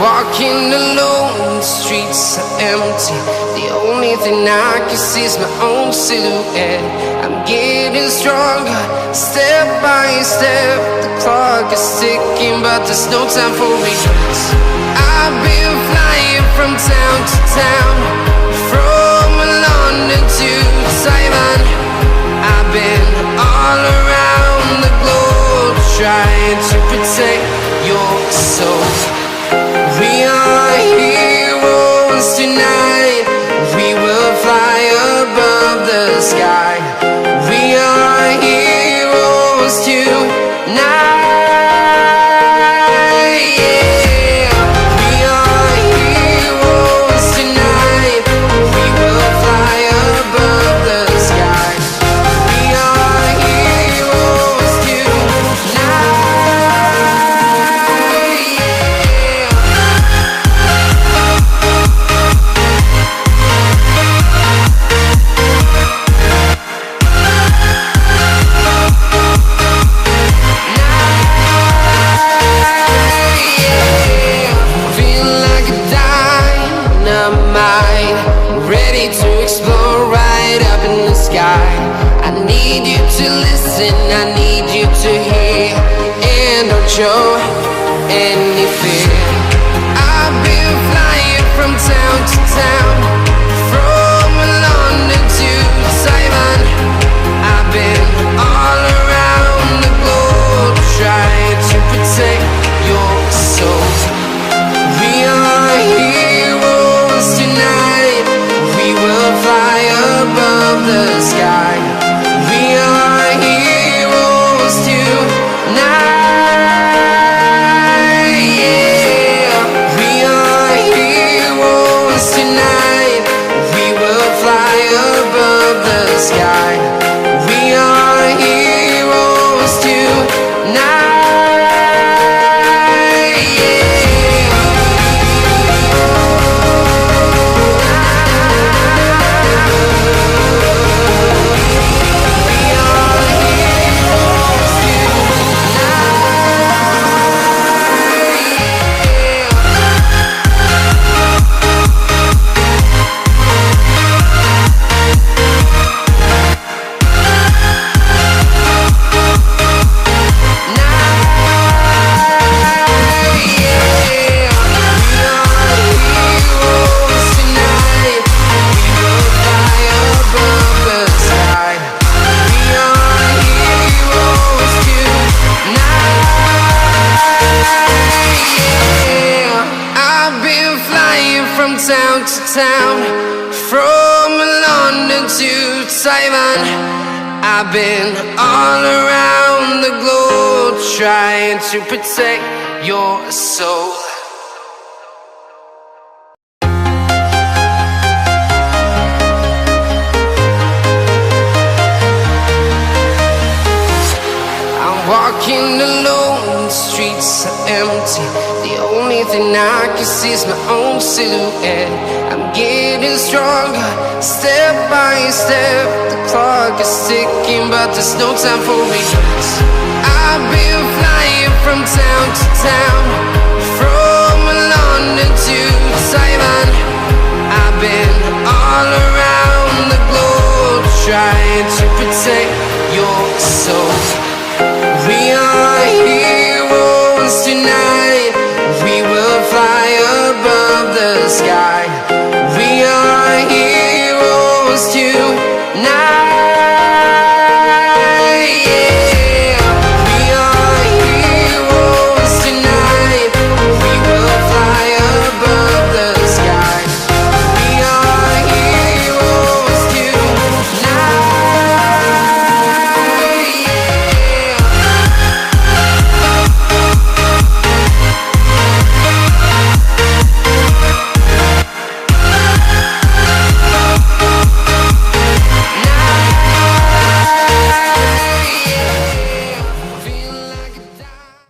Walking alone, the streets are empty. The only thing I can see is my own silhouette. I'm getting stronger, step by step. The clock is ticking, but there's no time for regrets. I've been flying from town to town, from London to Taiwan. I've been all around the globe, trying to protect your soul. We are heroes tonight. We will fly above the sky. We are heroes tonight. Yeah. We are heroes tonight. We will fly above the sky. We are heroes tonight. Ready to explore right up in the sky. I need you to listen, I need you to hear, and don't show any fear. I've been flying from town to town, from London to Taiwan. I've been all around the globe, trying to protect your soul. We are heroes tonight. We will fly above the sky. We are heroes tonight. Yeah. We are heroes tonight. We will fly above the sky. We are heroes tonight. Town to town, from London to Taiwan. I've been all around the globe, trying to protect your soul. I'm walking alone, the streets are empty. The only thing I can see is my own silhouette. I'm getting stronger, step by step. The clock is ticking, but there's no time for regrets. I've been flying from town